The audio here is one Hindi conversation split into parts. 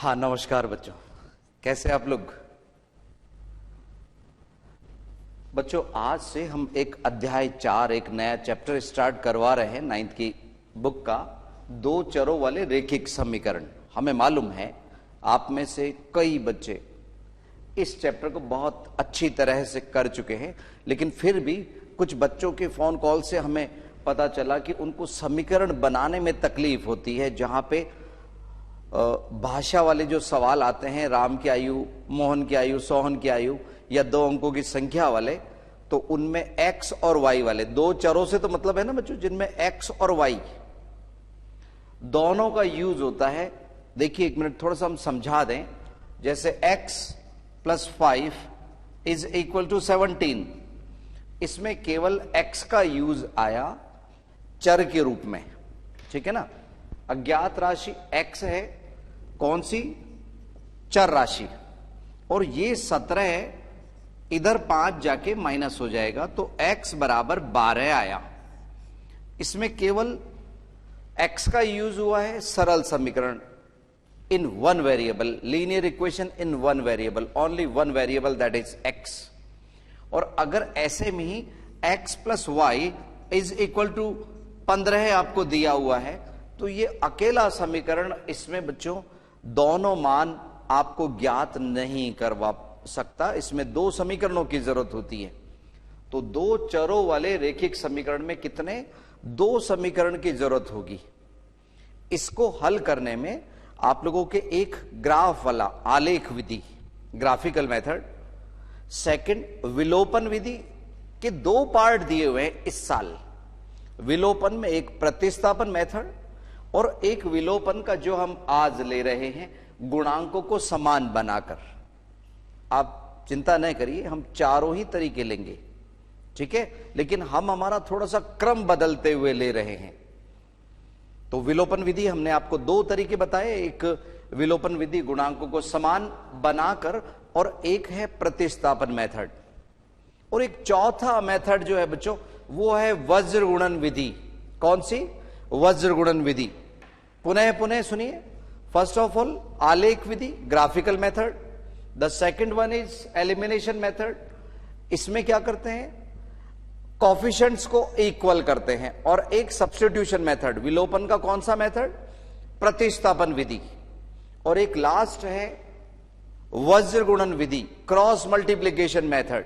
हाँ नमस्कार बच्चों, कैसे आप लोग। बच्चों आज से हम एक अध्याय 4 एक नया चैप्टर स्टार्ट करवा रहे हैं 9th की बुक का, दो चरों वाले रेखिक समीकरण। हमें मालूम है आप में से कई बच्चे इस चैप्टर को बहुत अच्छी तरह से कर चुके हैं, लेकिन फिर भी कुछ बच्चों के फोन कॉल से हमें पता चला कि उनको समीकरण बनाने में तकलीफ होती है, जहां पे भाषा वाले जो सवाल आते हैं, राम की आयु, मोहन की आयु, सोहन की आयु या 2 अंकों की संख्या वाले, तो उनमें x और y वाले दो चरों से तो मतलब है ना बच्चों, जिनमें x और y दोनों का यूज होता है। देखिए एक मिनट थोड़ा सा हम समझा दें। जैसे x + 5 = 17, इसमें केवल x का यूज आया चर के रूप में, ठीक है ना। अज्ञात राशि x है, कौन सी, चर राशि, और ये 17 है, इधर 5 जाके माइनस हो जाएगा, तो x बराबर 12 आया। इसमें केवल x का यूज हुआ है, सरल समीकरण in one variable, linear equation in one variable, only one variable that is x। और अगर ऐसे में ही x + y = 15 आपको दिया हुआ है, तो ये अकेला समीकरण, इसमें बच्चों दोनों मान आपको ज्ञात नहीं करवा सकता, इसमें 2 समीकरणों की जरूरत होती है। तो 2 चरों वाले रेखिक समीकरण में कितने, 2 समीकरण की जरूरत होगी। इसको हल करने में आप लोगों के एक ग्राफ वाला आलेख विधि, ग्राफिकल मेथड, सेकंड विलोपन विधि के 2 पार्ट दिए हुए हैं इस साल। विलोपन में एक प्रतिस्थापन मेथड और एक विलोपन का जो हम आज ले रहे हैं गुणांकों को समान बनाकर। आप चिंता नहीं करिए, हम चारों ही तरीके लेंगे, ठीक है, लेकिन हम हमारा थोड़ा सा क्रम बदलते हुए ले रहे हैं। तो विलोपन विधि हमने आपको 2 तरीके बताए, एक विलोपन विधि गुणांकों को समान बनाकर, और एक है प्रतिस्थापन मेथड, और एक चौथा मेथड जो है बच्चों वो है वज्र गुणन विधि। कौन सी, वज्र गुणन विधि। पुनः सुनिए। फर्स्ट ऑफ ऑल आलेख विधि, graphical method. The second one is elimination method. इसमें क्या करते हैं, कोफिशिएंट्स को इक्वल करते हैं। और एक सब्स्टिट्यूशन मेथड, विलोपन का कौन सा मेथड, प्रतिस्थापन विधि। और एक लास्ट है वज्र गुणन विधि, क्रॉस मल्टीप्लिकेशन मेथड।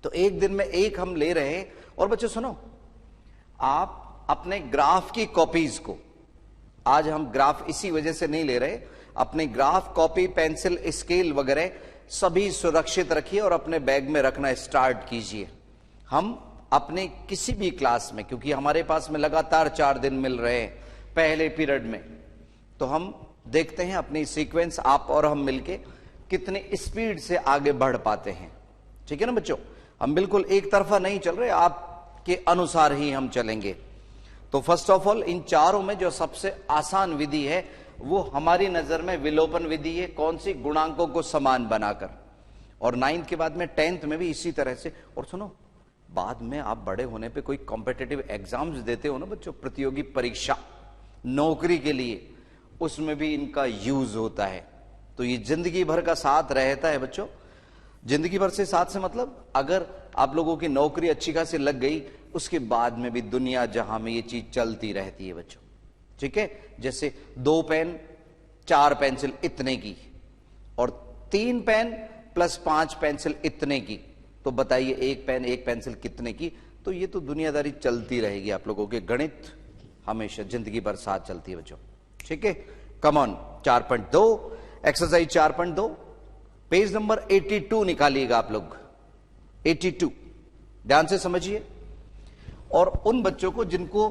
तो एक दिन में एक हम ले रहे हैं। और बच्चों सुनो, आप अपने ग्राफ की कॉपीज को, आज हम ग्राफ इसी वजह से नहीं ले रहे, अपने ग्राफ कॉपी, पेंसिल, स्केल वगैरह सभी सुरक्षित रखिए और अपने बैग में रखना स्टार्ट कीजिए। हम अपने किसी भी क्लास में, क्योंकि हमारे पास में लगातार 4 दिन मिल रहे हैं पहले पीरियड में, तो हम देखते हैं अपनी सीक्वेंस आप और हम मिलके कितने स्पीड से आगे बढ़ पाते हैं, ठीक है ना बच्चों। हम बिल्कुल एक तरफा नहीं चल रहे, आपके अनुसार ही हम चलेंगे। तो फर्स्ट ऑफ ऑल इन चारों में जो सबसे आसान विधि है वो हमारी नजर में विलोपन विधि है। कौन सी, गुणांकों को समान बनाकर। और 9th के बाद में 10th में भी इसी तरह से। और सुनो, बाद में आप बड़े होने पे कोई कॉम्पिटिटिव एग्जाम्स देते हो ना बच्चों, प्रतियोगी परीक्षा, नौकरी के लिए, उसमें भी इनका यूज होता है। तो ये जिंदगी भर का साथ रहता है बच्चों। जिंदगी भर से साथ से मतलब अगर आप लोगों की नौकरी अच्छी खासी लग गई, उसके बाद में भी दुनिया जहां में ये चीज चलती रहती है बच्चों, ठीक है। जैसे 2 पेन 4 पेंसिल इतने की, और 3 पेन + 5 पेंसिल इतने की, तो बताइए 1 पेन 1 पेंसिल कितने की। तो ये तो दुनियादारी चलती रहेगी, आप लोगों के गणित हमेशा जिंदगी भर साथ चलती है बच्चों, ठीक है। Come on, 4.2 exercise 4.2 page number 82 निकालिएगा आप लोग, 82 ध्यान से समझिए। और उन बच्चों को जिनको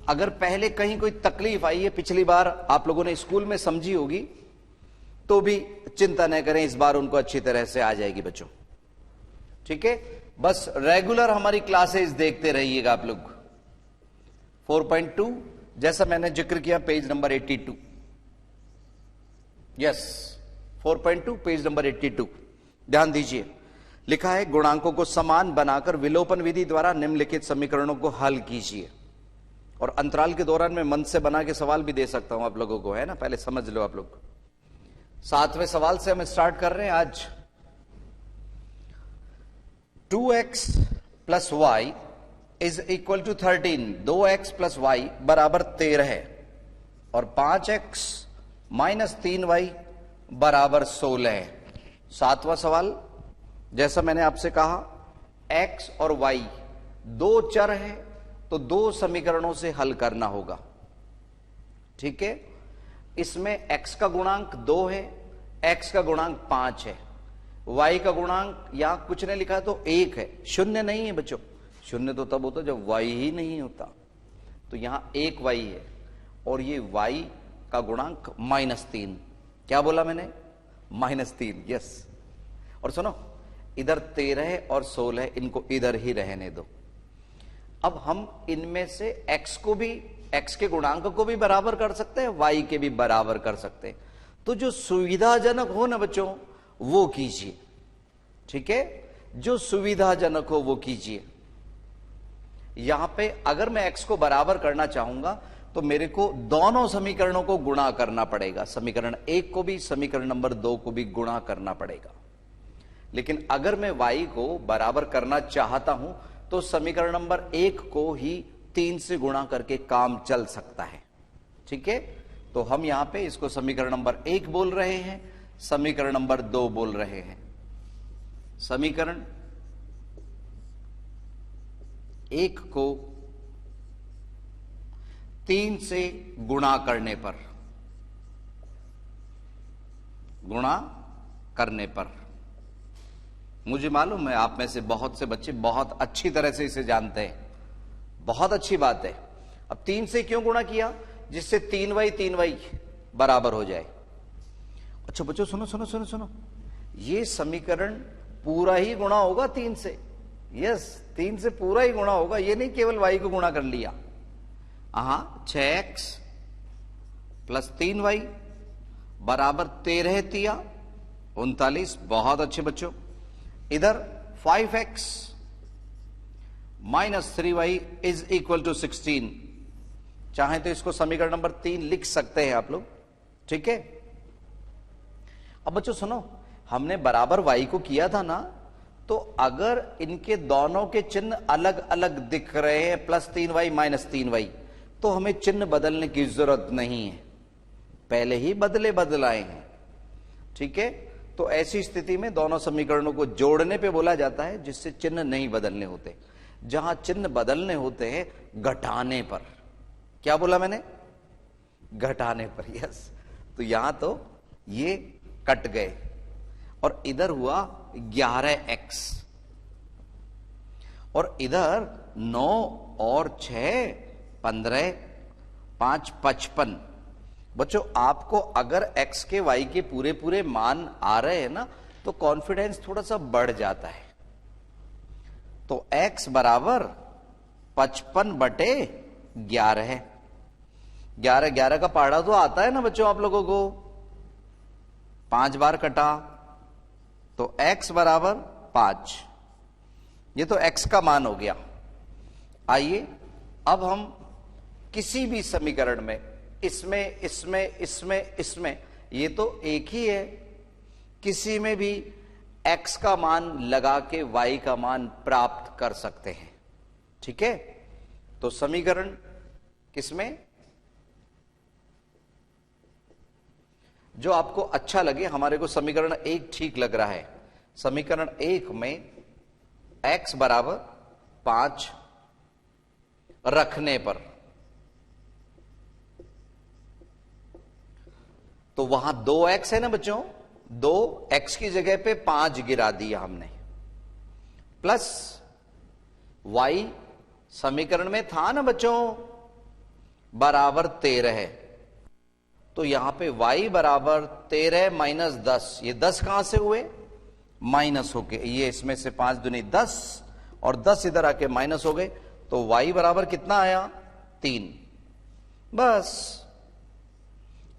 अगर पहले कहीं कोई तकलीफ आई है, पिछली बार आप लोगों ने स्कूल में समझी होगी, तो भी चिंता न करें, इस बार उनको अच्छी तरह से आ जाएगी बच्चों, ठीक है। बस रेगुलर हमारी क्लासेस देखते रहिएगा आप लोग। 4.2 जैसा मैंने जिक्र किया, page number 82, yes 4.2 page number 82, ध्यान दीजिए। लिखा है गुणांकों को समान बनाकर विलोपन विधि द्वारा निम्नलिखित समीकरणों को हल कीजिए। और अंतराल के दौरान मैं मन से बना के सवाल भी दे सकता हूं आप लोगों को, है ना, पहले समझ लो आप लोग। 7वें सवाल से हम स्टार्ट कर रहे हैं आज। 2x plus y is equal to 13। 2x plus y बराबर 13 है और 5x माइनस 3y बराबर 16 है। 7वां सवाल, जैसा मैंने आपसे कहा, x और y दो चर है तो दो समीकरणों से हल करना होगा। ठीक है, इसमें x का गुणांक 2 है, x का गुणांक 5 है, y का गुणांक यहां कुछ ने लिखा तो 1 है, शून्य नहीं है बच्चों। शून्य तो तब होता जब y ही नहीं होता, तो यहां 1y है और ये y का गुणांक -3। क्या बोला मैंने? -3, यस। और सुनो, इधर 13 और 16, इनको इधर ही रहने दो। अब हम इनमें से x को भी, x के गुणांक को भी बराबर कर सकते हैं, y के भी बराबर कर सकते हैं। तो जो सुविधाजनक हो ना बच्चों वो कीजिए। ठीक है, जो सुविधाजनक हो वो कीजिए। यहां पे अगर मैं x को बराबर करना चाहूंगा तो मेरे को दोनों समीकरणों को गुणा करना पड़ेगा। समीकरण 1 को भी, समीकरण नंबर 2 को भी गुणा करना पड़ेगा। लेकिन अगर मैं y को बराबर करना चाहता हूं तो समीकरण नंबर 1 को ही 3 से गुणा करके काम चल सकता है। ठीक है, तो हम यहां पे इसको समीकरण नंबर 1 बोल रहे हैं, समीकरण नंबर 2 बोल रहे हैं। समीकरण 1 को 3 से गुणा करने पर मुझे मालूम है आप में से बहुत से बच्चे बहुत अच्छी तरह से इसे जानते हैं, बहुत अच्छी बात है। अब 3 से क्यों गुणा किया? जिससे 3y बराबर हो जाए। अच्छा बच्चों सुनो सुनो सुनो सुनो, ये समीकरण पूरा ही गुणा होगा 3 से। यस, 3 से पूरा ही गुणा होगा, ये नहीं केवल y को गुणा कर लिया। 6x प्लस 3y बराबर 13 तिया 39। बहुत अच्छे बच्चों। इधर 5x minus 3y is equal to 16। चाहे तो इसको समीकरण नंबर 3 लिख सकते हैं आप लोग। ठीक है, अब बच्चों सुनो, हमने बराबर y को किया था ना, तो अगर इनके दोनों के चिन्ह अलग अलग दिख रहे हैं, प्लस 3y माइनस 3y, तो हमें चिन्ह बदलने की जरूरत नहीं है, पहले ही बदलाए हैं। ठीक है, तो ऐसी स्थिति में दोनों समीकरणों को जोड़ने पे बोला जाता है, जिससे चिन्ह नहीं बदलने होते। जहां चिन्ह बदलने होते हैं घटाने पर। क्या बोला मैंने? घटाने पर। यस, तो यहां तो ये कट गए और इधर हुआ 11x और इधर 9 और 6 15, 5 55। बच्चों आपको अगर x के y के पूरे पूरे मान आ रहे हैं ना, तो कॉन्फिडेंस थोड़ा सा बढ़ जाता है। तो x बराबर 55/11 है। 11 का पहाड़ा तो आता है ना बच्चों आप लोगों को, 5 बार कटा तो x बराबर 5। ये तो x का मान हो गया। आइए अब हम किसी भी समीकरण में, इसमें ये तो एक ही है, किसी में भी x का मान लगा के y का मान प्राप्त कर सकते हैं। ठीक है, तो समीकरण किसमें जो आपको अच्छा लगे, हमारे को समीकरण 1 ठीक लग रहा है। समीकरण 1 में x बराबर 5 रखने पर, तो वहां 2x है ना बच्चों, 2x की जगह पे 5 गिरा दिया हमने, प्लस y समीकरण में था ना बच्चों बराबर 13 है, तो यहां पे y बराबर 13 माइनस 10। ये 10 कहां से हुए? माइनस होके, ये इसमें से 5 दूनी 10 और 10 इधर आके माइनस हो गए, तो y बराबर कितना आया? 3। बस,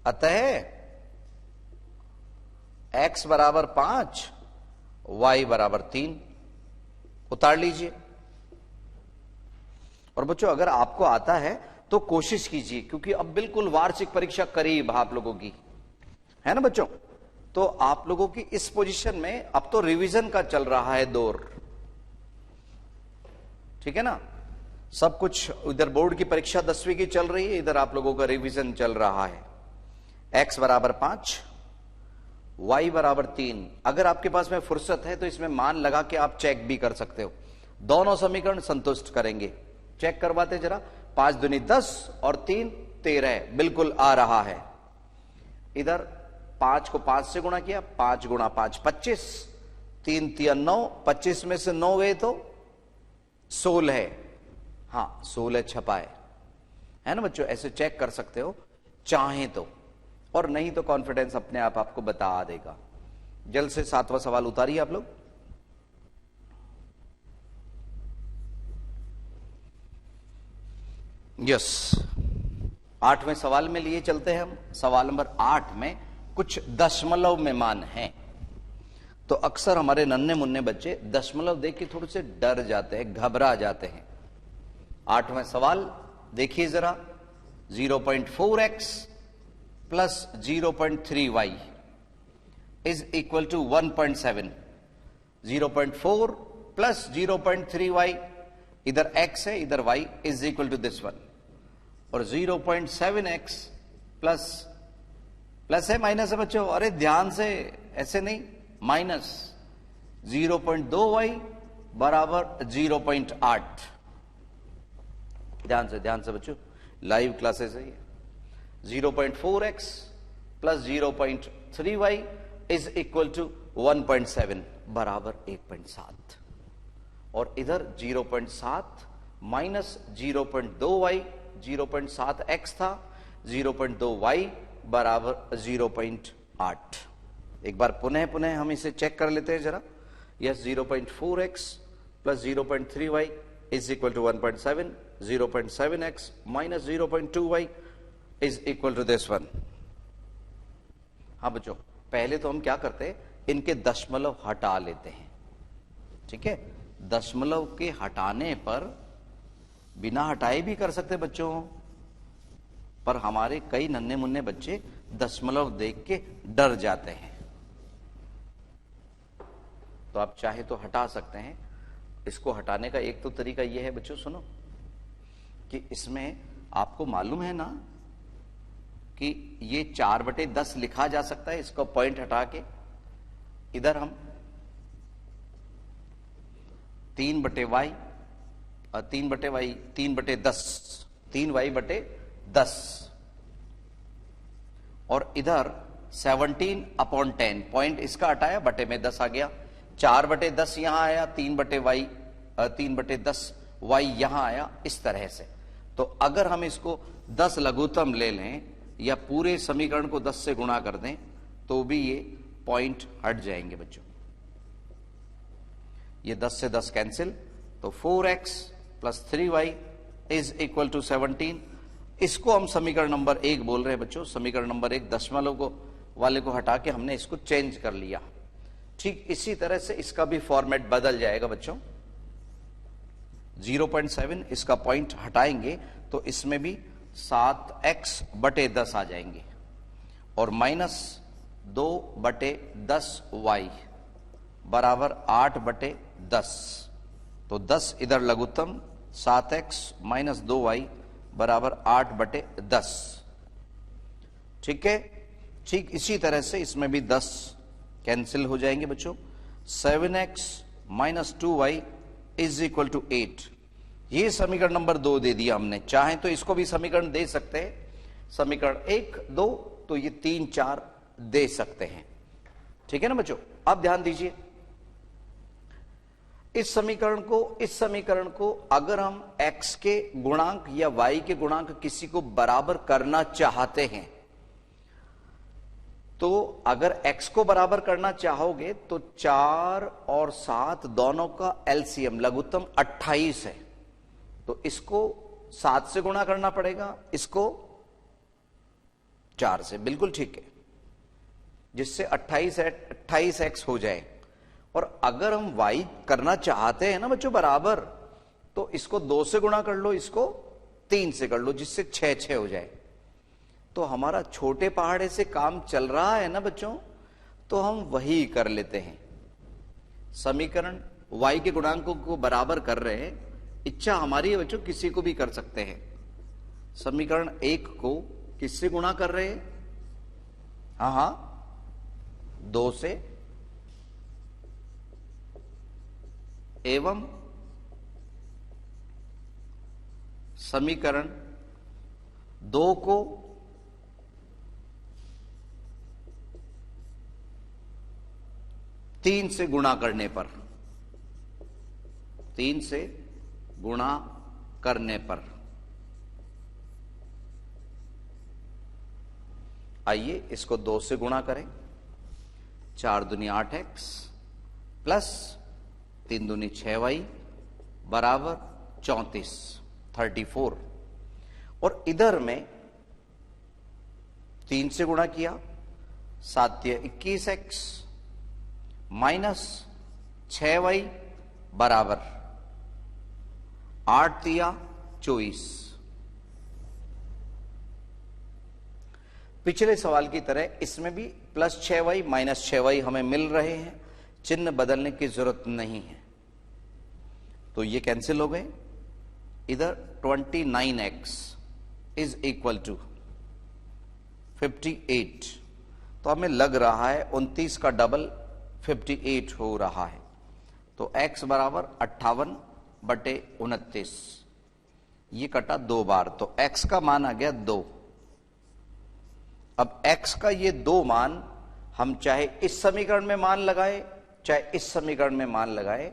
अतः x बराबर 5, y बराबर 3 उतार लीजिए। और बच्चों अगर आपको आता है तो कोशिश कीजिए, क्योंकि अब बिल्कुल वार्षिक परीक्षा करीब आप लोगों की है ना बच्चों, तो आप लोगों की इस पोजीशन में अब तो रिवीजन का चल रहा है दौर, ठीक है ना। सब कुछ इधर बोर्ड की परीक्षा 10वीं की चल रही है, इधर आप लोगों का रिवीजन चल रहा है। x बराबर 5, y बराबर 3। अगर आपके पास में फुर्सत है तो इसमें मान लगा के आप चेक भी कर सकते हो, दोनों समीकरण संतुष्ट करेंगे। चेक करवाते जरा, 5 दूनी 10 और 3 13, बिल्कुल आ रहा है। इधर 5 को 5 से गुणा किया, 5 गुणा 5 25, 3 3 9, 25 में से 9 गए तो 16 है। हाँ 16 छपा है ना बच्चों। ऐसे चेक कर सकते हो चाहें तो, और नहीं तो कॉन्फिडेंस अपने आप आपको बता देगा। जल्द से 7वां सवाल उतारिए आप लोग। यस, 8वें सवाल में लिए चलते हैं हम। सवाल नंबर 8 में कुछ दशमलव में मान हैं, तो अक्सर हमारे नन्हे मुन्ने बच्चे दशमलव देख के थोड़े से डर जाते हैं, घबरा जाते हैं। 8वां सवाल देखिए जरा, 0.4x plus 0.3y is equal to 1.7। 0.4 plus 0.3y, इधर x है इधर y, is equal to this one. और 0.7x प्लस है माइनस है बच्चों, अरे ध्यान से, ऐसे नहीं, माइनस 0.2y बराबर 0.8। ध्यान से बच्चों, लाइव क्लासेस है ये। 0.4x plus 0.3y is equal to 1.7 बराबर 1.7। और इधर 0.7 माइनस 0.2y, 0.7x था, 0.2y बराबर 0.8। एक बार पुनः हम इसे चेक कर लेते हैं जरा। Yes, 0.4x plus 0.3y is equal to 1.7, 0.7x minus 0.2y is equal to this one. हाँ बच्चों, पहले तो हम क्या करते हैं, इनके दशमलव हटा लेते हैं, ठीक है। दशमलव के हटाने पर बिना हटाए भी कर सकते बच्चों, पर हमारे कई नन्हे मुन्ने बच्चे दशमलव देख के डर जाते हैं, तो आप चाहे तो हटा सकते हैं। इसको हटाने का एक तो तरीका यह है बच्चों, सुनो, कि इसमें आपको मालूम है ना कि ये 4/10 लिखा जा सकता है। इसको पॉइंट हटा के इधर हम 3/y, 3/10, 3y/10, और इधर 17/10, पॉइंट इसका हटाया, बटे में 10 आ गया। 4/10 यहां आया, 3/10 y यहां आया, इस तरह से। तो अगर हम इसको 10 लघुत्तम ले लें या पूरे समीकरण को 10 से गुणा कर दें तो भी ये पॉइंट हट जाएंगे बच्चों। ये 10 से 10 कैंसिल, तो 4x plus 3y is equal to 17। इसको हम समीकरण नंबर 1 बोल रहे हैं बच्चों। समीकरण नंबर 1 दशमलव को वाले को हटा के हमने इसको चेंज कर लिया। ठीक इसी तरह से इसका भी फॉर्मेट बदल जाएगा बच्चों। 0.7 इसका पॉइंट हटाएंगे तो इसमें भी 7x/10 आ जाएंगे, और माइनस 2/10y बराबर 8/10। तो 10 इधर लघुत्तम, 7x माइनस 2y बराबर 8/10, ठीक है। ठीक इसी तरह से इसमें भी 10 कैंसिल हो जाएंगे बच्चों। 7x minus 2y is equal to 8। ये समीकरण नंबर 2 दे दिया हमने। चाहे तो इसको भी समीकरण दे सकते हैं, समीकरण 1 2, तो ये 3 4 दे सकते हैं, ठीक है ना बच्चों। अब ध्यान दीजिए, इस समीकरण को अगर हम x के गुणांक या y के गुणांक किसी को बराबर करना चाहते हैं, तो अगर x को बराबर करना चाहोगे तो 4 और 7 दोनों का एलसीएम लघुत्तम 28 है, तो इसको 7 से गुणा करना पड़ेगा, इसको 4 से, बिल्कुल ठीक है, जिससे 28x हो जाए। और अगर हम y करना चाहते हैं ना बच्चों बराबर, तो इसको 2 से गुणा कर लो, इसको 3 से कर लो, जिससे 6 हो जाए। तो हमारा छोटे पहाड़े से काम चल रहा है ना बच्चों। तो हम वही कर लेते हैं। समीकरण y के गुणांकों को बराबर कर रहे हैं, इच्छा हमारी है बच्चों, किसी को भी कर सकते हैं। समीकरण 1 को किससे गुणा कर रहे हैं? हाँ 2 से, एवं समीकरण 2 को 3 से गुणा करने पर, 3 से गुणा करने पर। आइए इसको 2 से गुणा करें। 4 दूनी 8x प्लस 3 दूनी 6y बराबर 34, 34। और इधर में 3 से गुणा किया, 7 21x माइनस 6y बराबर 8 24। पिछले सवाल की तरह इसमें भी प्लस 6y माइनस 6y हमें मिल रहे हैं, चिन्ह बदलने की जरूरत नहीं है, तो ये कैंसिल हो गए। इधर 29x इज इक्वल टू 58, तो हमें लग रहा है 29 का डबल 58 हो रहा है, तो x बराबर 58/29। ये कटा 2 बार, तो x का मान आ गया 2। अब x का ये 2 मान हम चाहे इस समीकरण में मान लगाए चाहे इस समीकरण में मान लगाए,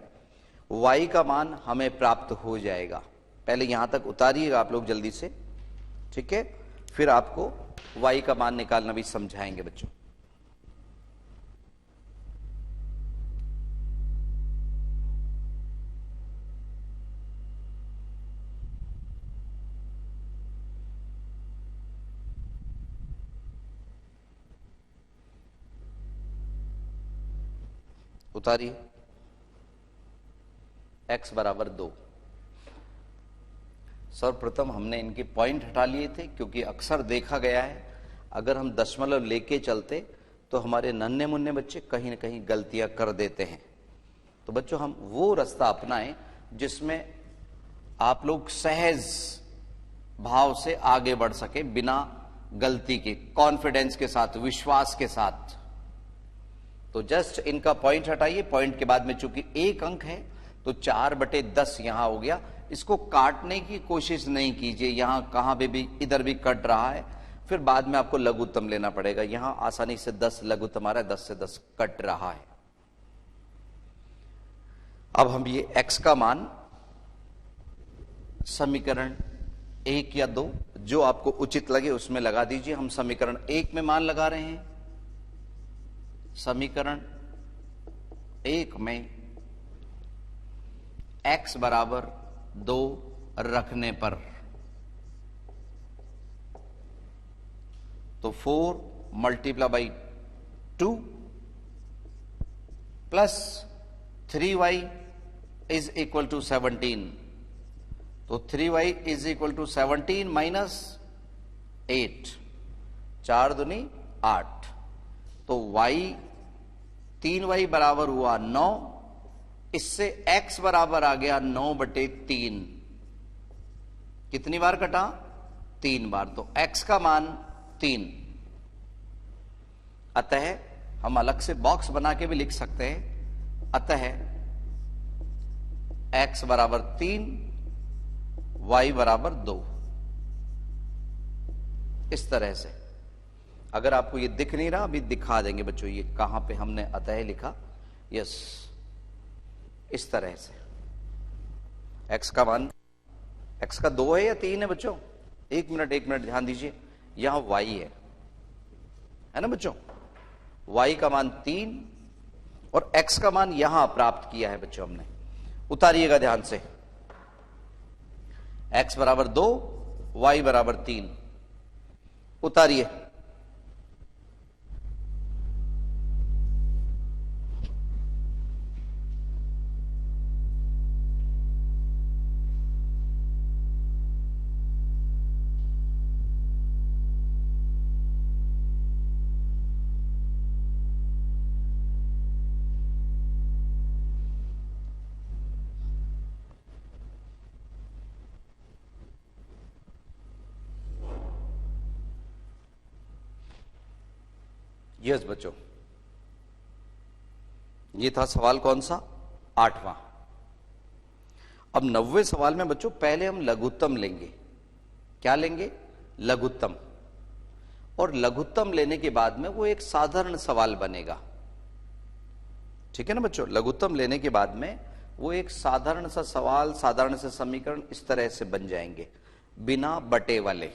y का मान हमें प्राप्त हो जाएगा। पहले यहां तक उतारिएगा आप लोग जल्दी से, ठीक है, फिर आपको y का मान निकालना भी समझाएंगे बच्चों। उतारिए, x बराबर 2। सर्वप्रथम हमने इनके पॉइंट हटा लिए थे, क्योंकि अक्सर देखा गया है अगर हम दशमलव लेके चलते तो हमारे नन्हे मुन्ने बच्चे कहीं ना कहीं गलतियां कर देते हैं। तो बच्चों हम वो रास्ता अपनाएं जिसमें आप लोग सहज भाव से आगे बढ़ सके, बिना गलती के, कॉन्फिडेंस के साथ, विश्वास के साथ। तो जस्ट इनका पॉइंट हटाइए, पॉइंट के बाद में चूंकि 1 अंक है तो 4/10 यहां हो गया। इसको काटने की कोशिश नहीं कीजिए, यहां कहां पे भी, इधर भी कट रहा है, फिर बाद में आपको लघुत्तम लेना पड़ेगा। यहां आसानी से 10 लघुत्तम आ रहा है, 10 से 10 कट रहा है। अब हम ये x का मान समीकरण 1 या 2 जो आपको उचित लगे उसमें लगा दीजिए। हम समीकरण 1 में मान लगा रहे हैं। समीकरण 1 में x बराबर 2 रखने पर, तो 4 multiply by 2 plus 3y is equal to 17, तो 3y is equal to 17 minus 8, 4 दूनी 8, तो y 3y बराबर हुआ 9। इससे x बराबर आ गया 9/3। कितनी बार कटा? 3 बार, तो x का मान 3। अतः हम अलग से बॉक्स बना के भी लिख सकते हैं। अतः x बराबर 3, y बराबर 2। इस तरह से, अगर आपको ये दिख नहीं रहा, अभी दिखा देंगे बच्चों ये कहां पे हमने अतः लिखा। यस, इस तरह से x का मान, x का 2 है या 3 है बच्चों? एक मिनट ध्यान दीजिए, यहां y है ना बच्चों, y का मान 3 और x का मान यहां प्राप्त किया है बच्चों हमने। उतारिएगा ध्यान से, x बराबर 2, y बराबर 3। उतारिए, यस बच्चों, ये था सवाल कौन सा? 8वां। अब 90वें सवाल में बच्चों पहले हम लघुत्तम लेंगे। क्या लेंगे? लघुत्तम। और लघुत्तम लेने के बाद में वो एक साधारण सवाल बनेगा। ठीक है ना बच्चों? लघुत्तम लेने के बाद में वो एक साधारण सा सवाल, साधारण सा समीकरण इस तरह से बन जाएंगे, बिना बटे वाले।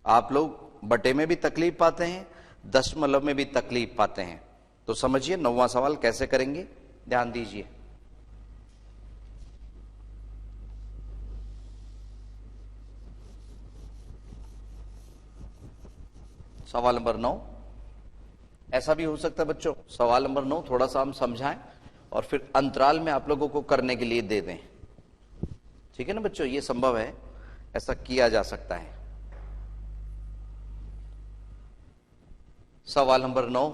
आप लोग बटे में भी तकलीफ पाते हैं, दशमलव में भी तकलीफ पाते हैं, तो समझिए 9वां सवाल कैसे करेंगे, ध्यान दीजिए। सवाल नंबर 9। ऐसा भी हो सकता है बच्चों, सवाल नंबर 9 थोड़ा सा हम समझाएं और फिर अंतराल में आप लोगों को करने के लिए दे दें। ठीक है ना बच्चों? ये संभव है, ऐसा किया जा सकता है। सवाल नंबर 9,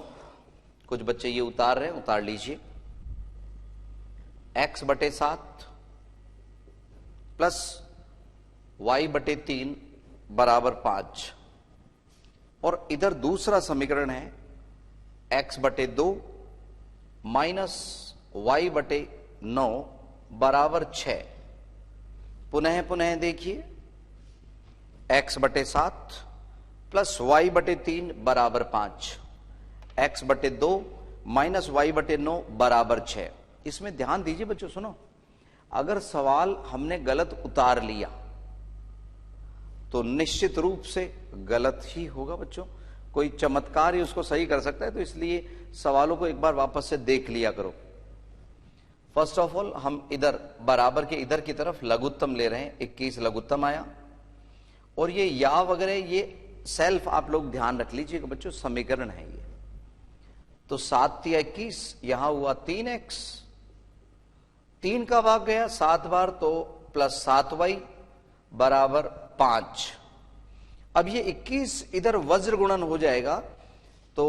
कुछ बच्चे ये उतार रहे हैं, उतार लीजिए। x/7 प्लस y/3 बराबर 5, और इधर दूसरा समीकरण है x/2 माइनस y/9 बराबर 6। पुनः पुनः देखिए, x/7 प्लस y/3 बराबर 5, x/2 माइनस y/9 बराबर 6। इसमें ध्यान दीजिए बच्चों, सुनो, अगर सवाल हमने गलत उतार लिया तो निश्चित रूप से गलत ही होगा बच्चों। कोई चमत्कार ही उसको सही कर सकता है, तो इसलिए सवालों को एक बार वापस से देख लिया करो। फर्स्ट ऑफ ऑल हम इधर बराबर के इधर की तरफ लघुत्तम ले रहे हैं, 21 लघुत्तम आया, और ये या वगैरह ये सेल्फ आप लोग ध्यान रख लीजिएगा बच्चों, समीकरण है ये। तो 7 × 21, यहां हुआ 3x, 3 का भाग गया 7 बार, तो प्लस 7y बराबर 5। अब ये 21 इधर वज्र गुणन हो जाएगा, तो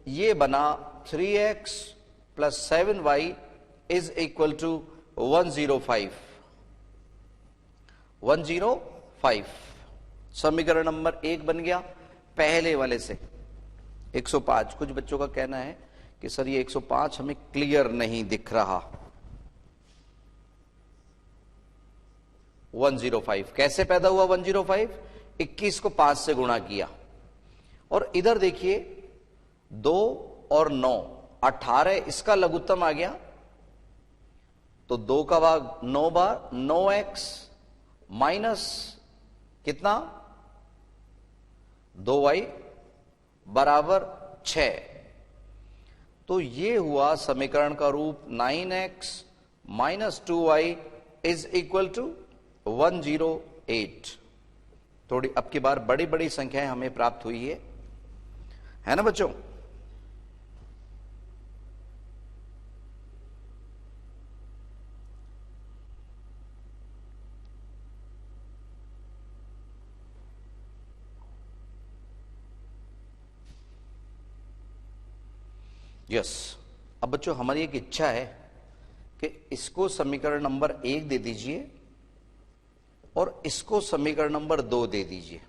ये बना 3x plus 7y is equal to 105। 105 समीकरण नंबर 1 बन गया पहले वाले से। 105, कुछ बच्चों का कहना है कि सर ये 105 हमें क्लियर नहीं दिख रहा। 105 कैसे पैदा हुआ? 105 21 को 5 से गुणा किया, और इधर देखिए 2 और 9 18, इसका लघुत्तम आ गया, तो 2 का भाग 9 बार, 9x माइनस कितना? 2y बराबर 6। तो ये हुआ समीकरण का रूप 9x minus 2y is equal to 108। थोड़ी अब की बार बड़ी बड़ी संख्याएं हमें प्राप्त हुई है ना बच्चों? यस। अब बच्चों हमारी एक इच्छा है कि इसको समीकरण नंबर 1 दे दीजिए और इसको समीकरण नंबर 2 दे दीजिए।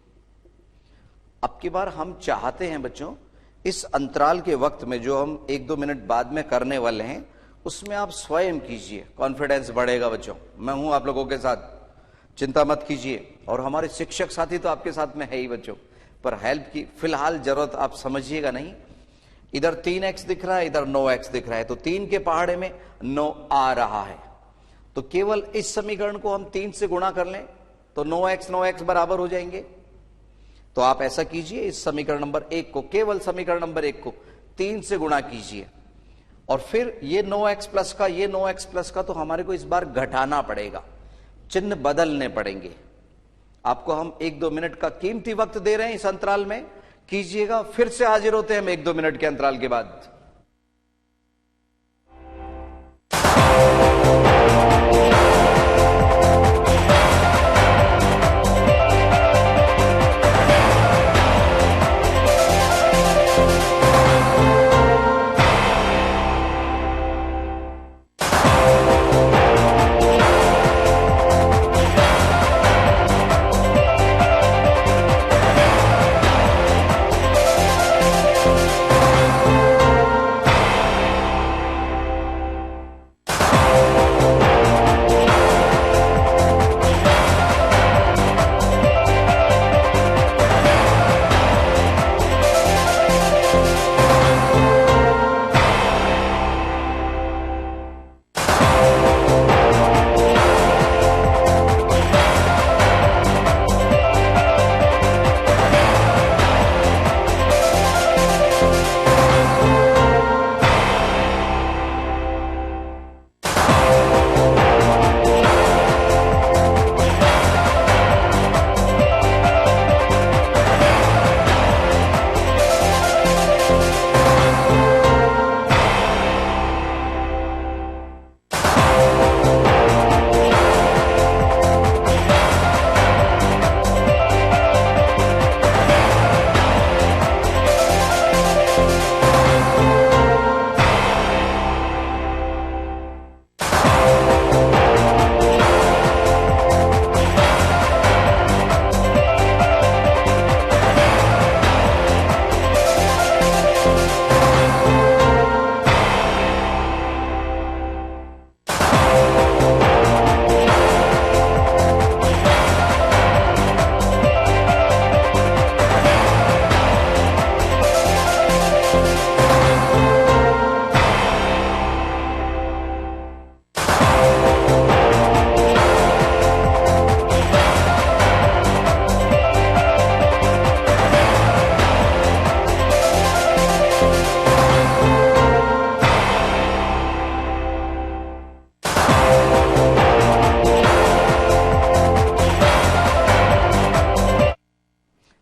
अब की बार हम चाहते हैं बच्चों, इस अंतराल के वक्त में जो हम 1-2 मिनट बाद में करने वाले हैं, उसमें आप स्वयं कीजिए, कॉन्फिडेंस बढ़ेगा बच्चों। मैं हूं आप लोगों के साथ, चिंता मत कीजिए। और हमारे शिक्षक साथी तो आपके साथ में है ही बच्चों, पर हेल्प की फिलहाल जरूरत आप समझिएगा नहीं। इधर 3x दिख रहा है, इधर 9x दिख रहा है, तो 3 के पहाड़े में 9 आ रहा है, तो केवल इस समीकरण को हम 3 से गुणा कर लें तो 9x बराबर हो जाएंगे। तो आप ऐसा कीजिए, इस समीकरण नंबर 1 को, केवल समीकरण नंबर 1 को 3 से गुणा कीजिए, और फिर ये 9x प्लस का, ये 9x प्लस का तो हमारे को इस बार घटाना पड़ेगा, चिन्ह बदलने पड़ेंगे। आपको हम 1-2 मिनट का कीमती वक्त दे रहे हैं, इस अंतराल में कीजिएगा। फिर से हाजिर होते हैं हम 1-2 मिनट के अंतराल के बाद।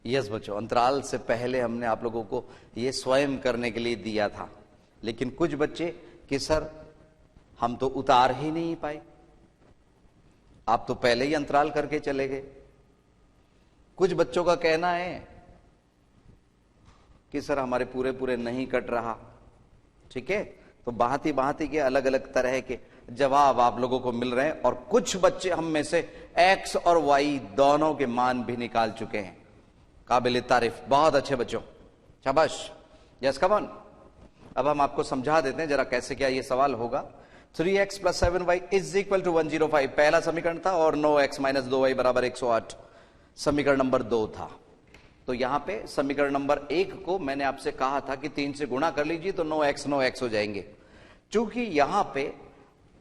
यस बच्चों, अंतराल से पहले हमने आप लोगों को ये स्वयं करने के लिए दिया था, लेकिन कुछ बच्चे कि सर हम तो उतार ही नहीं पाए, आप तो पहले ही अंतराल करके चले गए। कुछ बच्चों का कहना है कि सर हमारे पूरे पूरे नहीं कट रहा। ठीक है, तो भांति के अलग अलग तरह के जवाब आप लोगों को मिल रहे हैं, और कुछ बच्चे हम में से x और y दोनों के मान भी निकाल चुके हैं। काबिल तारीफ, बहुत अच्छे बच्चों, शाबाश। Yes come on. अब हम आपको समझा देते हैं जरा कैसे क्या ये सवाल होगा। 3x + 7y = 105 पहला समीकरण था, और 9x - 2y = 108 समीकरण नंबर 2 था। तो यहां पे समीकरण नंबर 1 को मैंने आपसे कहा था कि 3 से गुणा कर लीजिए तो 9x हो जाएंगे। चूंकि यहां पे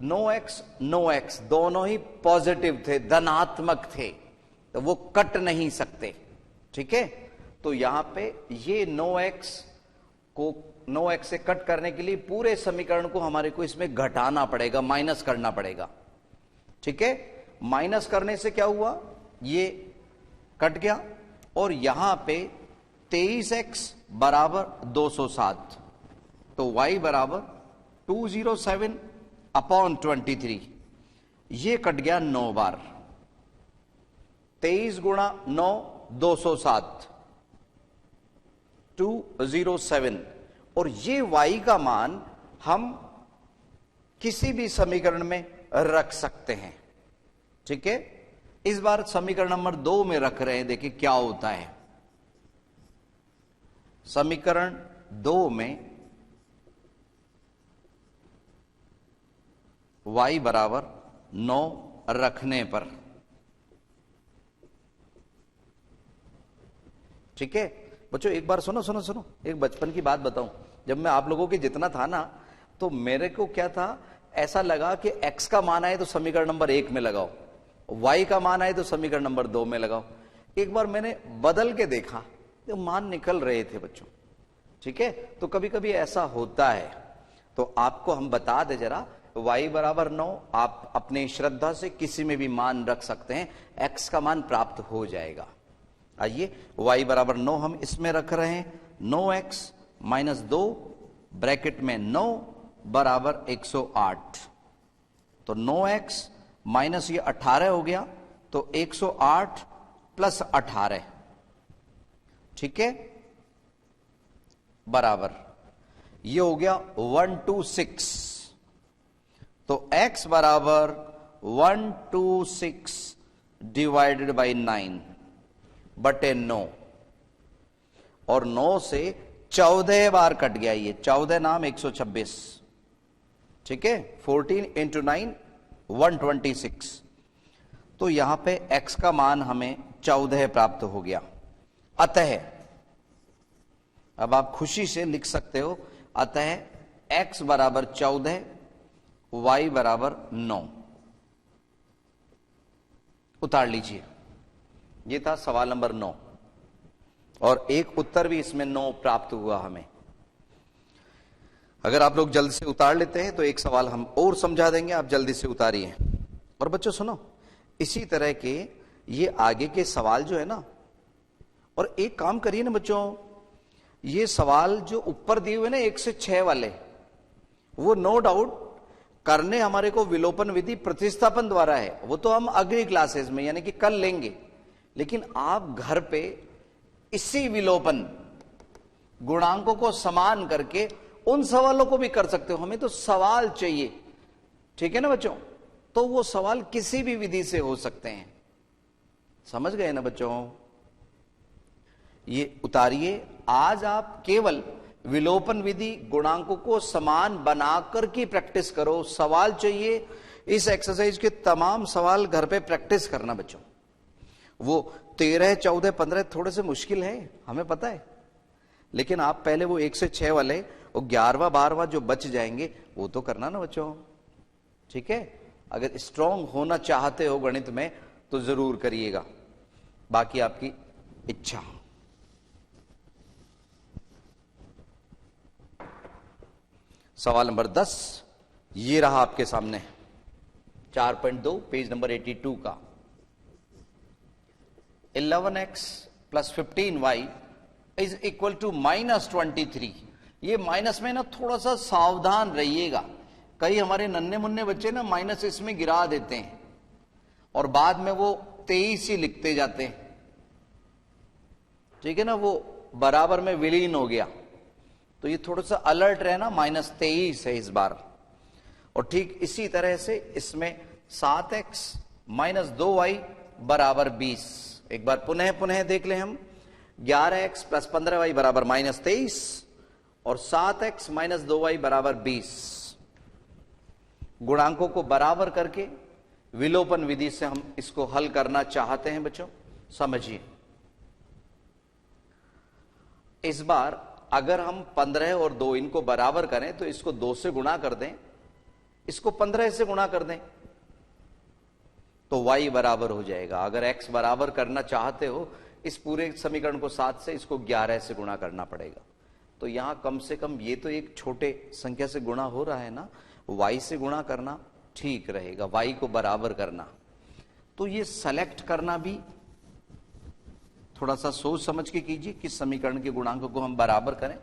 9x दोनों ही पॉजिटिव थे, धनात्मक थे, तो वो कट नहीं सकते। ठीक है, तो यहां पे ये 9x से कट करने के लिए पूरे समीकरण को हमारे को इसमें घटाना पड़ेगा, माइनस करना पड़ेगा। ठीक है, माइनस करने से क्या हुआ, ये कट गया, और यहां पे 23x = 207, तो y = 207/23, ये कट गया 9 बार। 23 × 9 207, 207, और ये y का मान हम किसी भी समीकरण में रख सकते हैं। ठीक है, इस बार समीकरण नंबर 2 में रख रहे हैं, देखिए क्या होता है। समीकरण 2 में y = 9 रखने पर, ठीक है बच्चों, एक बार सुनो, एक बचपन की बात बताऊं। जब मैं आप लोगों के जितना था ना, तो मेरे को क्या था, ऐसा लगा कि x का मान आए तो समीकरण नंबर 1 में लगाओ, y का मान आए तो समीकरण नंबर 2 में लगाओ। एक बार मैंने बदल के देखा तो मान निकल रहे थे बच्चों। ठीक है, तो कभी कभी ऐसा होता है, तो आपको हम बता दे जरा, y = 9 आप अपने श्रद्धा से किसी में भी मान रख सकते हैं, x का मान प्राप्त हो जाएगा। आइए, y = 9 हम इसमें रख रहे हैं, 9x - 2 ब्रैकेट में 9 = 108, तो 9x माइनस ये 18 हो गया, तो 108 + 18, ठीक है, बराबर ये हो गया 126, तो x = 126 / 9/9, और 9 से 14 बार कट गया, ये 14 नाम 126, ठीक है, 14 × 9 126, तो यहां पे x का मान हमें 14 प्राप्त हो गया। अतः अब आप खुशी से लिख सकते हो, अतः x = 14, y = 9। उतार लीजिए, ये था सवाल नंबर 9, और एक उत्तर भी इसमें 9 प्राप्त हुआ हमें। अगर आप लोग जल्द से उतार लेते हैं तो एक सवाल हम और समझा देंगे, आप जल्दी से उतारिए। और बच्चों सुनो, इसी तरह के ये आगे के सवाल जो है ना, और एक काम करिए ना बच्चों, ये सवाल जो ऊपर दिए हुए ना 1 से 6 वाले, वो नो डाउट करने हमारे को विलोपन विधि प्रतिस्थापन द्वारा है, वो तो हम अगली क्लासेस में यानी कि कल लेंगे। लेकिन आप घर पे इसी विलोपन गुणांकों को समान करके उन सवालों को भी कर सकते हो। हमें तो सवाल चाहिए, ठीक है ना बच्चों, तो वो सवाल किसी भी विधि से हो सकते हैं। समझ गए ना बच्चों? ये उतारिए। आज आप केवल विलोपन विधि गुणांकों को समान बनाकर की प्रैक्टिस करो। सवाल चाहिए, इस एक्सरसाइज के तमाम सवाल घर पे प्रैक्टिस करना बच्चों। वो 13, 14, 15 थोड़े से मुश्किल है, हमें पता है, लेकिन आप पहले वो 1 से 6 वाले, वो 11वां 12वां जो बच जाएंगे वो तो करना ना बच्चों, ठीक है। अगर स्ट्रांग होना चाहते हो गणित में तो जरूर करिएगा, बाकी आपकी इच्छा। सवाल नंबर 10 ये रहा आपके सामने, 4.2 पेज नंबर 82 का। 11x plus 15y is equal to -23। ये माइनस में ना थोड़ा सा सावधान रहिएगा, कई हमारे नन्हे मुन्ने बच्चे ना माइनस इसमें गिरा देते हैं और बाद में वो 23 ही लिखते जाते हैं। ठीक है ना, वो बराबर में विलीन हो गया। तो ये थोड़ा सा अलर्ट रहना, -23 है इस बार। और ठीक इसी तरह से इसमें 7x - 2y बराबर 20। एक बार पुनः देख लें हम। 11x + 15y बराबर -23 और 7x - 2y बराबर 20। गुणांकों को बराबर करके विलोपन विधि से हम इसको हल करना चाहते हैं बच्चों। समझिए, इस बार अगर हम 15 और 2 इनको बराबर करें तो इसको 2 से गुणा कर दें, इसको 15 से गुणा कर दें तो y बराबर हो जाएगा। अगर x बराबर करना चाहते हो इस पूरे समीकरण को 7 से, इसको 11 से गुणा करना पड़ेगा। तो यहां कम से कम ये तो एक छोटे संख्या से गुणा हो रहा है ना, y से गुणा करना ठीक रहेगा, y को बराबर करना। तो ये सेलेक्ट करना भी थोड़ा सा सोच समझ के कीजिए किस समीकरण के गुणांक को हम बराबर करें।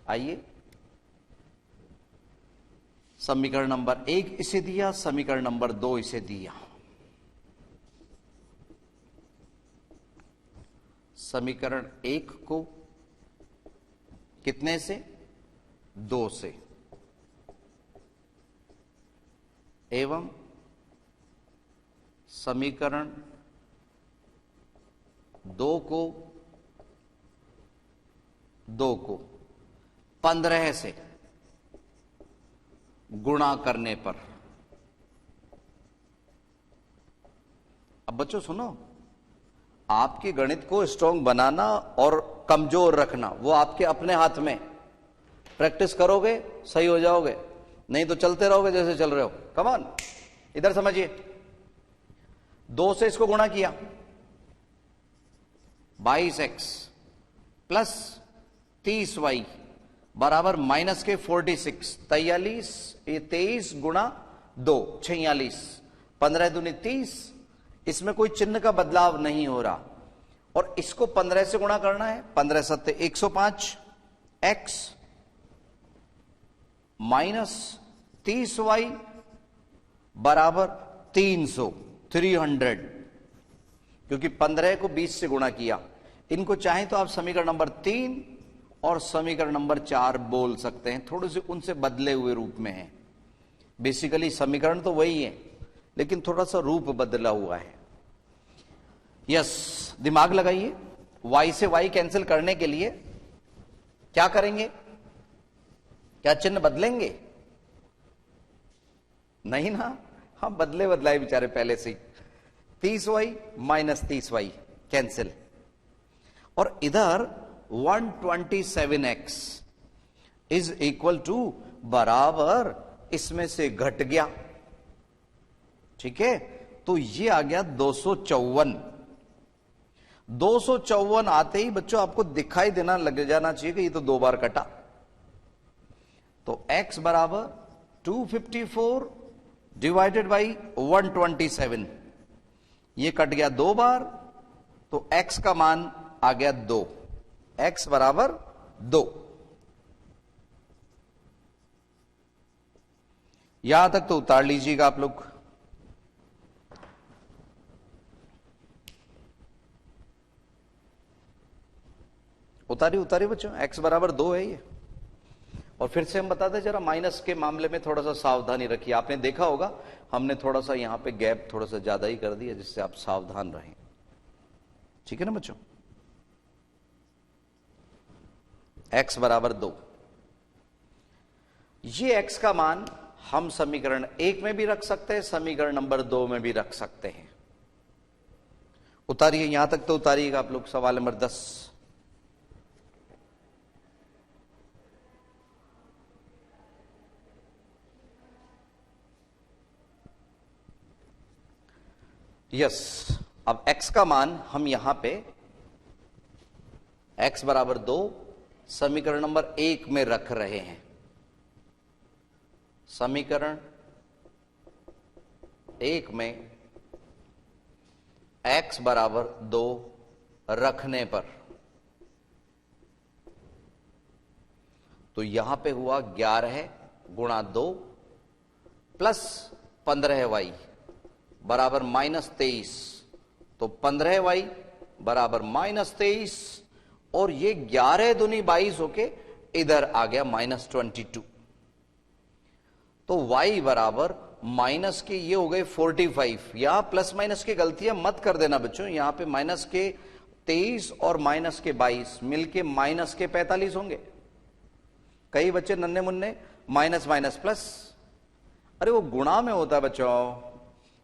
आइए, समीकरण नंबर 1 इसे दिया, समीकरण नंबर 2 इसे दिया। समीकरण 1 को कितने से? 2 से, एवं समीकरण 2 को 15 से गुणा करने पर। अब बच्चों सुनो, आपके गणित को स्ट्रांग बनाना और कमजोर रखना वो आपके अपने हाथ में। प्रैक्टिस करोगे सही हो जाओगे, नहीं तो चलते रहोगे जैसे चल रहे हो। कम ऑन, इधर समझिए। 2 से इसको गुणा किया, 22x प्लस 30y बराबर माइनस के 46, 43, ये 23 गुणा 2 46, 15 दूनी 30। इसमें कोई चिन्ह का बदलाव नहीं हो रहा और इसको 15 से गुणा करना है। 15 सत्ते 105, x माइनस 30y बराबर 300, क्योंकि 15 को 20 से गुणा किया। इनको चाहे तो आप समीकरण नंबर 3 और समीकरण नंबर 4 बोल सकते हैं, थोड़े से उनसे बदले हुए रूप में है। बेसिकली समीकरण तो वही है लेकिन थोड़ा सा रूप बदला हुआ है। यस, दिमाग लगाइए। y से y कैंसिल करने के लिए क्या करेंगे? क्या चिन्ह बदलेंगे? नहीं ना, हम बदले बदलाए बेचारे पहले से ही। 30y माइनस 30y कैंसिल, और इधर 127x इज इक्वल टू बराबर इसमें से घट गया। ठीक है, तो ये आ गया 254। 254 आते ही बच्चों आपको दिखाई देना लग जाना चाहिए कि ये तो 2 बार कटा। तो x बराबर 254 डिवाइडेड बाई 127, ये कट गया 2 बार, तो x का मान आ गया 2। x बराबर 2। यहां तक तो उतार लीजिएगा आप लोग। उतारिए बच्चों, x बराबर 2 है ये। और फिर से हम बताते जरा माइनस के मामले में थोड़ा सा सावधानी रखिए। आपने देखा होगा हमने थोड़ा सा यहां पे गैप थोड़ा सा ज्यादा ही कर दिया जिससे आप सावधान रहें। ठीक है ना बच्चों? x बराबर 2, ये x का मान हम समीकरण 1 में भी रख सकते हैं, समीकरण नंबर 2 में भी रख सकते हैं। उतारिए, यहां तक तो उतारिएगा आप लोग। सवाल नंबर 10, यस। अब x का मान हम यहां पे x बराबर 2 समीकरण नंबर 1 में रख रहे हैं। समीकरण 1 में x बराबर 2 रखने पर। तो यहां पे हुआ 11 गुणा 2 प्लस 15y बराबर -23। तो 15y बराबर -23 और ये 11 दूनी 22 होके इधर आ गया -22। तो y बराबर माइनस के ये हो गए 45। यहां प्लस माइनस की गलतियां मत कर देना बच्चों, यहां पे माइनस के 23 और माइनस के 22 मिलके माइनस के 45 होंगे। कई बच्चे नन्हे मुन्ने माइनस माइनस प्लस, अरे वो गुणा में होता है बच्चों,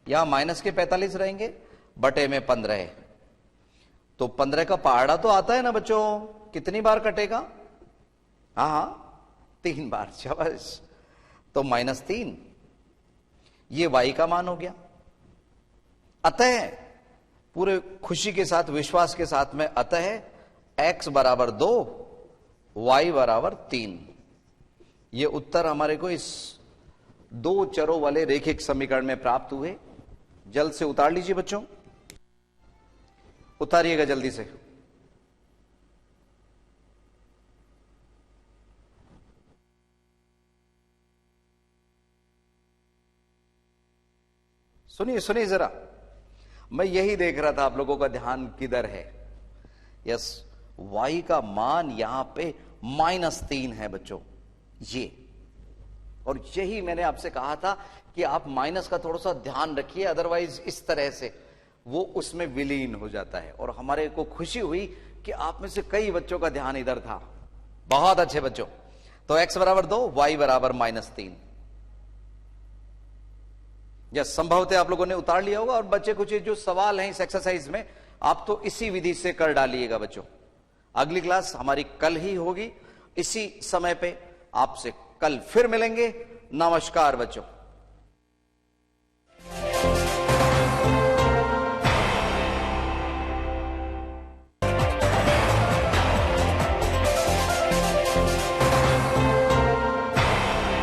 यहां माइनस के 45 रहेंगे बटे में 15। तो 15 का पहाड़ा तो आता है ना बच्चों, कितनी बार कटेगा? हाँ 3 बार, शाबाश। तो -3 ये y का मान हो गया। अतः पूरे खुशी के साथ विश्वास के साथ में अतः x बराबर 2 y बराबर 3। ये उत्तर हमारे को इस 2 चरों वाले रेखिक समीकरण में प्राप्त हुए। जल्द से उतार लीजिए बच्चों, उतारिएगा जल्दी से। सुनिए सुनिए जरा, मैं यही देख रहा था आप लोगों का ध्यान किधर है। यस, y का मान यहां पे -3 है बच्चों ये, और यही मैंने आपसे कहा था कि आप माइनस का थोड़ा सा ध्यान रखिए, अदरवाइज इस तरह से वो उसमें विलीन हो जाता है। और हमारे को खुशी हुई कि आप में से कई बच्चों का ध्यान इधर था, बहुत अच्छे बच्चों। तो x बराबर 2 y बराबर -3। यस, संभवतः आप लोगों ने उतार लिया होगा। और बच्चे कुछ जो सवाल हैं इस एक्सरसाइज में आप तो इसी विधि से कर डालिएगा बच्चों। अगली क्लास हमारी कल ही होगी इसी समय पे, आपसे कल फिर मिलेंगे। नमस्कार बच्चों।